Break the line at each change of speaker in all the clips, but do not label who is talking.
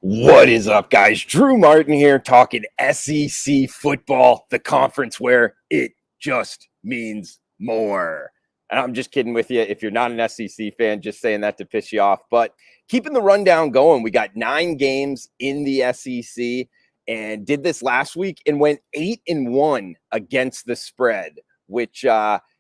What is up, guys? Drew Martin here talking SEC football, the conference where it just means more. And I'm just kidding with you. If you're not an SEC fan, just saying that to piss you off. But keeping the rundown going, we got 9 games in the SEC and did this last week and went 8-1 against the spread, which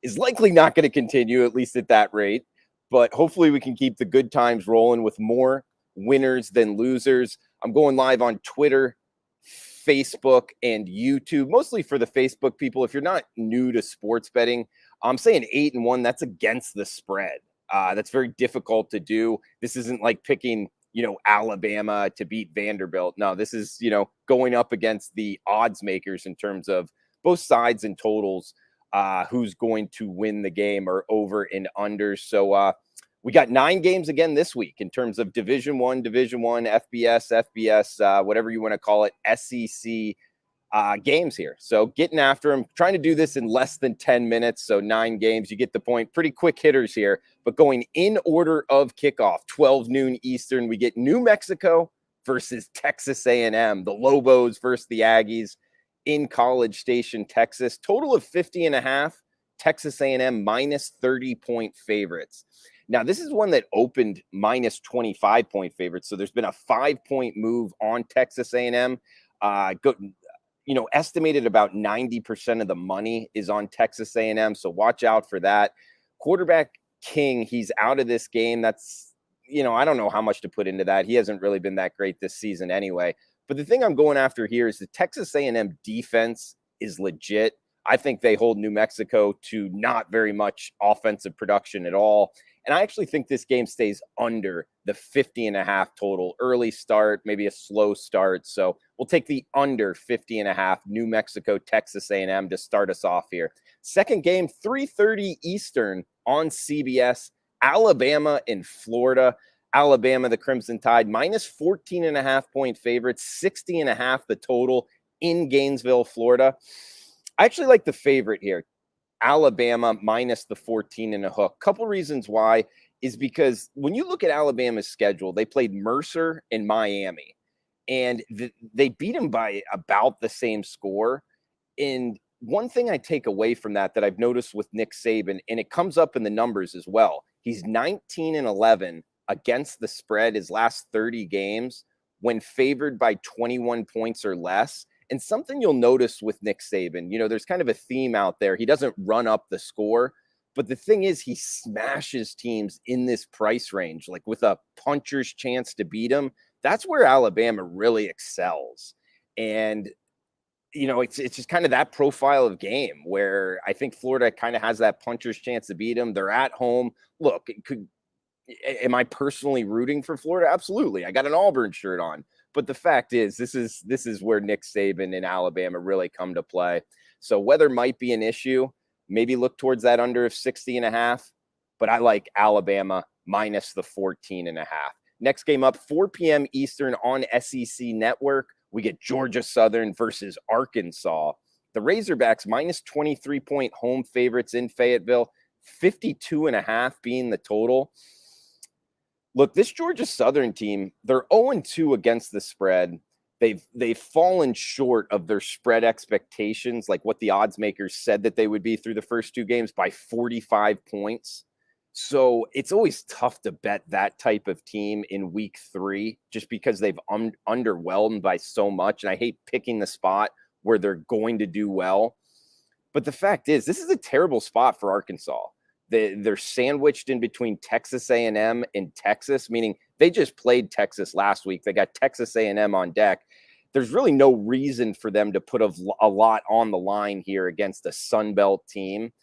is likely not going to continue, at least at that rate. But hopefully we can keep the good times rolling with more winners than losers. I'm going live on Twitter, Facebook, and YouTube, mostly for the Facebook people. If you're not new to sports betting, I'm saying 8-1. That's against the spread. That's very difficult to do. This isn't like picking, Alabama to beat Vanderbilt. No, this is, going up against the odds makers in terms of both sides and totals, who's going to win the game or over and under. So, we got 9 games again this week in terms of Division I, FBS, whatever you want to call it, SEC games here. So getting after them, trying to do this in less than 10 minutes. So 9 games, you get the point. Pretty quick hitters here, but going in order of kickoff, 12 noon Eastern, we get New Mexico versus Texas A&M, the Lobos versus the Aggies in College Station, Texas. Total of 50.5, Texas A&M minus 30-point favorites. Now, this is one that opened minus 25-point favorites, so there's been a 5-point move on Texas A&M. Estimated about 90% of the money is on Texas A&M, so watch out for that. Quarterback King, he's out of this game. That's, I don't know how much to put into that. He hasn't really been that great this season anyway. But the thing I'm going after here is the Texas A&M defense is legit. I think they hold New Mexico to not very much offensive production at all. And I actually think this game stays under the 50.5 total. Early start, maybe a slow start. So we'll take the under 50.5 New Mexico, Texas A&M to start us off here. Second game, 3:30 Eastern on CBS, Alabama and Florida. Alabama, the Crimson Tide, minus 14.5-point favorites, 60.5 the total in Gainesville, Florida. I actually like the favorite here. Alabama minus the 14 and a hook. Couple reasons why is because when you look at Alabama's schedule, they played Mercer and Miami, and they beat them by about the same score. And one thing I take away from that I've noticed with Nick Saban, and it comes up in the numbers as well, he's 19-11 against the spread his last 30 games when favored by 21 points or less. And something you'll notice with Nick Saban, there's kind of a theme out there. He doesn't run up the score, but the thing is he smashes teams in this price range, like with a puncher's chance to beat them. That's where Alabama really excels. And, it's just kind of that profile of game where I think Florida kind of has that puncher's chance to beat them. They're at home. Look, am I personally rooting for Florida? Absolutely. I got an Auburn shirt on. But the fact is, this is where Nick Saban and Alabama really come to play. So weather might be an issue. Maybe look towards that under of 60.5. But I like Alabama minus the 14.5. Next game up, 4 p.m. Eastern on SEC Network. We get Georgia Southern versus Arkansas. The Razorbacks minus 23-point home favorites in Fayetteville, 52.5 being the total. Look, this Georgia Southern team, they're 0-2 against the spread. They've fallen short of their spread expectations, like what the odds makers said that they would be through the first 2 games, by 45 points. So it's always tough to bet that type of team in week 3 just because they've underwhelmed by so much. And I hate picking the spot where they're going to do well. But the fact is, this is a terrible spot for Arkansas. They're sandwiched in between Texas A&M and Texas, meaning they just played Texas last week. They got Texas A&M on deck. There's really no reason for them to put a lot on the line here against a Sun Belt team.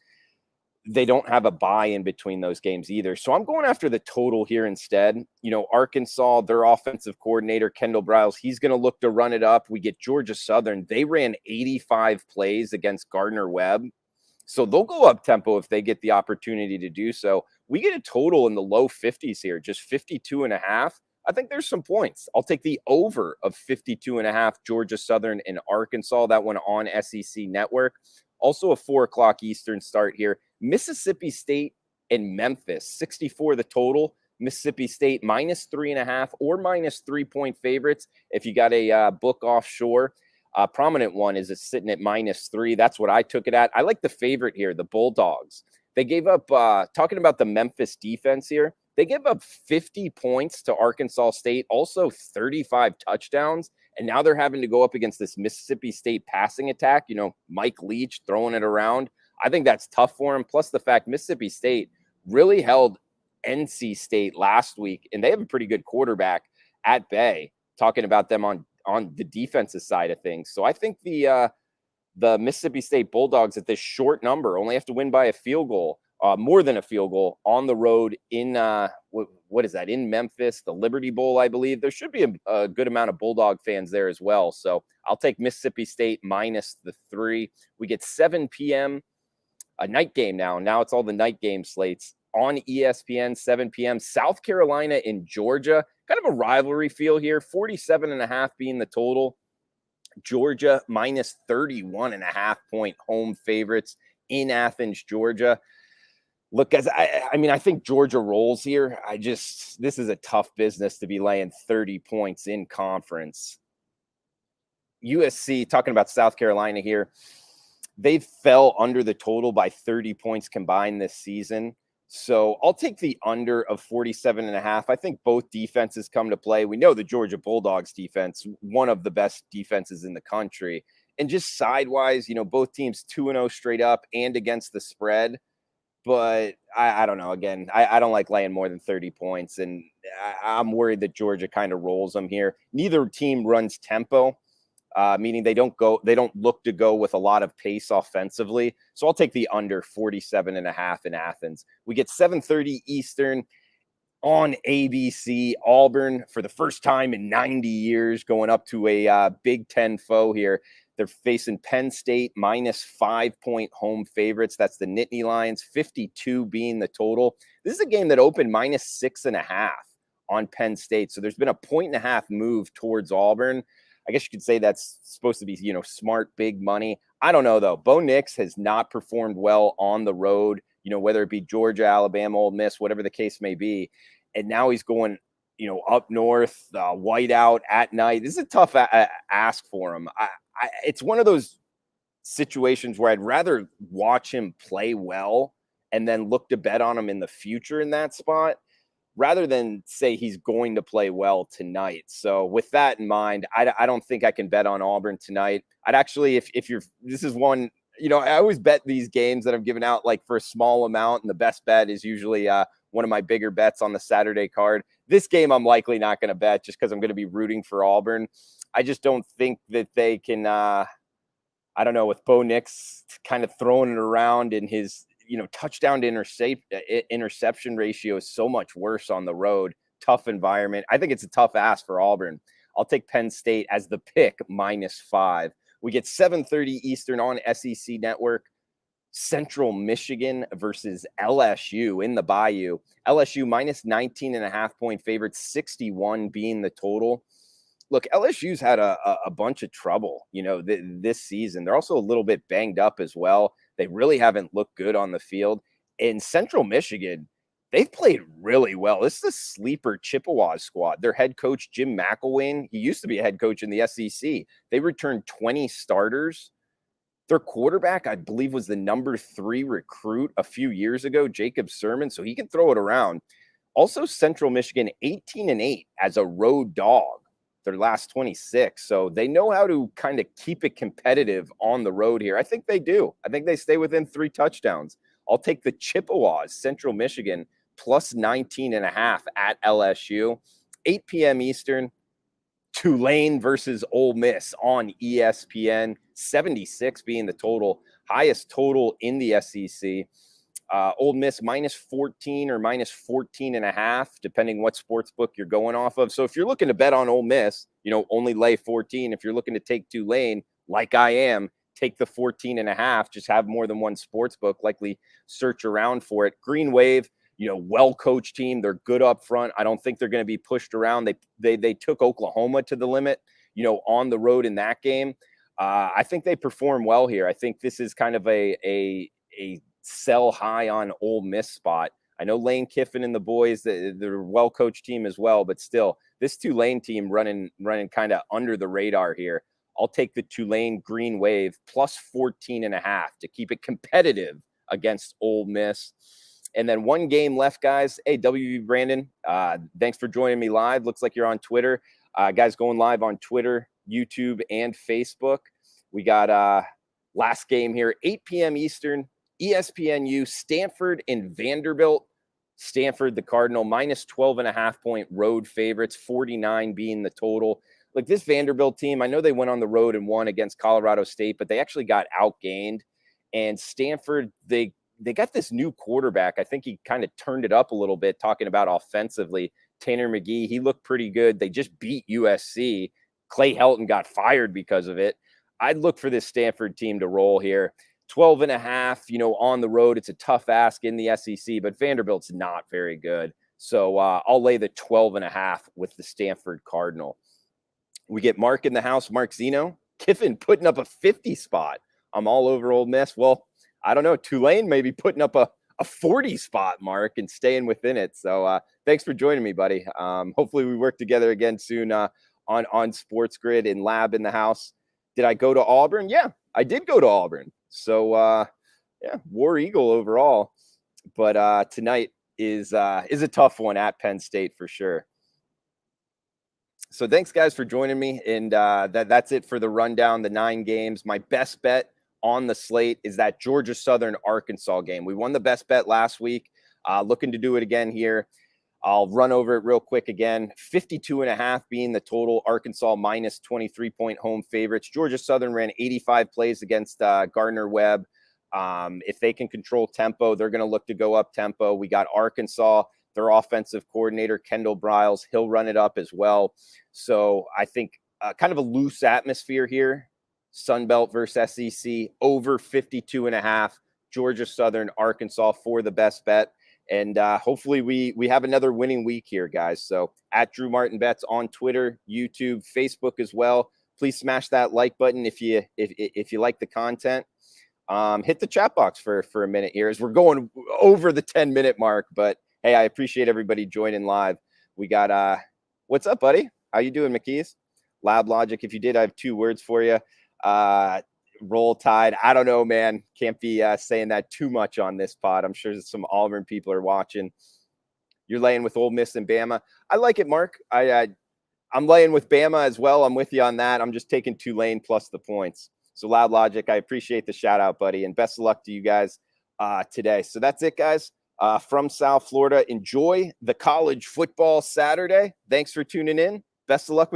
They don't have a bye in between those games either. So I'm going after the total here instead. Arkansas, their offensive coordinator, Kendall Briles, he's going to look to run it up. We get Georgia Southern. They ran 85 plays against Gardner-Webb. So they'll go up tempo if they get the opportunity to do so. We get a total in the low 50s here, just 52.5. I think there's some points. I'll take the over of 52.5, Georgia Southern and Arkansas. That one on SEC Network. Also a 4 o'clock Eastern start here. Mississippi State and Memphis, 64 the total. Mississippi State -3.5 or -3-point favorites. If you got a book offshore, prominent one is sitting at -3. That's what I took it at. I like the favorite here, the Bulldogs. They gave up, talking about the Memphis defense here, they gave up 50 points to Arkansas State, also 35 touchdowns. And now they're having to go up against this Mississippi State passing attack. Mike Leach throwing it around. I think that's tough for him. Plus the fact Mississippi State really held NC State last week, and they have a pretty good quarterback at bay, talking about them on the defensive side of things. So I think the Mississippi State Bulldogs at this short number only have to win by a field goal, more than a field goal, on the road in what is that, in Memphis, the Liberty Bowl, I believe. There should be a good amount of Bulldog fans there as well. So I'll take Mississippi State -3. We get 7 p.m., a night game now. Now it's all the night game slates on ESPN, 7 p.m. South Carolina and Georgia, kind of a rivalry feel here, 47.5 being the total. Georgia -31.5 point home favorites in Athens, Georgia. Look, guys, I think Georgia rolls here. This is a tough business to be laying 30 points in conference. USC, talking about South Carolina here, they fell under the total by 30 points combined this season. So I'll take the under of 47.5. I think both defenses come to play. We know the Georgia Bulldogs defense, one of the best defenses in the country. And just sidewise, both teams 2-0 straight up and against the spread. But I don't know. Again, I don't like laying more than 30 points. And I'm worried that Georgia kind of rolls them here. Neither team runs tempo. Meaning they don't look to go with a lot of pace offensively. So I'll take the under 47.5 in Athens. We get 7:30 Eastern on ABC. Auburn, for the first time in 90 years, going up to a Big Ten foe here. They're facing Penn State, -5-point home favorites. That's the Nittany Lions, 52 being the total. This is a game that opened -6.5 on Penn State. So there's been a 1.5-point move towards Auburn. I guess you could say that's supposed to be, smart, big money. I don't know, though. Bo Nix has not performed well on the road, whether it be Georgia, Alabama, Ole Miss, whatever the case may be. And now he's going, up north, white out at night. This is a tough ask for him. It's one of those situations where I'd rather watch him play well and then look to bet on him in the future in that spot, rather than say he's going to play well tonight. So with that in mind, I don't think I can bet on Auburn tonight. I'd actually, this is one, I always bet these games that I'm giving out like for a small amount, and the best bet is usually one of my bigger bets on the Saturday card. This game I'm likely not going to bet just because I'm going to be rooting for Auburn. I just don't think that they can, I don't know, with Bo Nix kind of throwing it around in his, touchdown to interception ratio is so much worse on the road. Tough environment. I think it's a tough ask for Auburn. I'll take Penn State as the pick -5. We get 7:30 Eastern on SEC Network. Central Michigan versus LSU in the Bayou. LSU -19.5 point favorite, 61 being the total. Look, LSU's had a bunch of trouble, this season. They're also a little bit banged up as well. They really haven't looked good on the field. In Central Michigan, they've played really well. This is a sleeper Chippewa squad. Their head coach, Jim McElwain, he used to be a head coach in the SEC. They returned 20 starters. Their quarterback, I believe, was the number 3 recruit a few years ago, Jacob Sermon, so he can throw it around. Also, Central Michigan, 18-8 as a road dog, their last 26. So they know how to kind of keep it competitive on the road here. I think they do. I think they stay within 3 touchdowns. I'll take the Chippewas, Central Michigan, +19.5 at LSU. 8 p.m. Eastern, Tulane versus Ole Miss on ESPN, 76 being the total, highest total in the SEC. Ole Miss -14 or -14.5, depending what sports book you're going off of. So if you're looking to bet on Ole Miss, only lay 14. If you're looking to take Tulane, like I am, take the 14.5. Just have more than one sports book. Likely search around for it. Green Wave, well-coached team. They're good up front. I don't think they're going to be pushed around. They took Oklahoma to the limit, on the road in that game. I think they perform well here. I think this is kind of a sell high on Ole Miss spot. I know Lane Kiffin and the boys, they're a well-coached team as well, but still, this Tulane team running kind of under the radar here. I'll take the Tulane Green Wave plus 14.5 to keep it competitive against Ole Miss. And then one game left, guys. Hey, WV Brandon, thanks for joining me live. Looks like you're on Twitter. Guys, going live on Twitter, YouTube, and Facebook. We got last game here, 8 p.m. Eastern, ESPNU, Stanford and Vanderbilt. Stanford, the Cardinal, minus 12.5 point road favorites, 49 being the total. Like this Vanderbilt team, I know they went on the road and won against Colorado State, but they actually got outgained. And Stanford, they got this new quarterback. I think he kind of turned it up a little bit, talking about offensively. Tanner McGee, he looked pretty good. They just beat USC. Clay Helton got fired because of it. I'd look for this Stanford team to roll here. 12.5, on the road. It's a tough ask in the SEC, but Vanderbilt's not very good. So I'll lay the 12.5 with the Stanford Cardinal. We get Mark in the house, Mark Zeno. Kiffin putting up a 50 spot. I'm all over Ole Miss. Well, I don't know. Tulane may be putting up a 40 spot, Mark, and staying within it. So thanks for joining me, buddy. Hopefully we work together again soon on Sports Grid and Lab in the house. Did I go to Auburn? Yeah, I did go to Auburn. So, War Eagle overall. But tonight is a tough one at Penn State for sure. So thanks, guys, for joining me. And that's it for the rundown, the 9 games. My best bet on the slate is that Georgia Southern Arkansas game. We won the best bet last week. Looking to do it again here. I'll run over it real quick again. 52.5 being the total. Arkansas minus 23-point home favorites. Georgia Southern ran 85 plays against Gardner-Webb. If they can control tempo, they're going to look to go up tempo. We got Arkansas, their offensive coordinator, Kendall Briles. He'll run it up as well. So I think kind of a loose atmosphere here. Sunbelt versus SEC, over 52.5. Georgia Southern, Arkansas for the best bet. And hopefully we have another winning week here, guys. So at Drew Martin Bets on Twitter, YouTube, Facebook as well. Please smash that like button if you like the content. Hit the chat box for a minute here as we're going over the 10-minute mark. But hey, I appreciate everybody joining live. We got what's up, buddy? How you doing, McKees? Lab Logic. If you did, I have 2 words for you. Roll Tide. I don't know, man. Can't be saying that too much on this pod. I'm sure some Auburn people are watching. You're laying with Ole Miss and Bama. I like it, Mark. I'm laying with Bama as well. I'm with you on that. I'm just taking Tulane plus the points. So Loud Logic, I appreciate the shout out, buddy, and best of luck to you guys today. So that's it, guys. From South Florida, enjoy the college football Saturday. Thanks for tuning in. Best of luck with your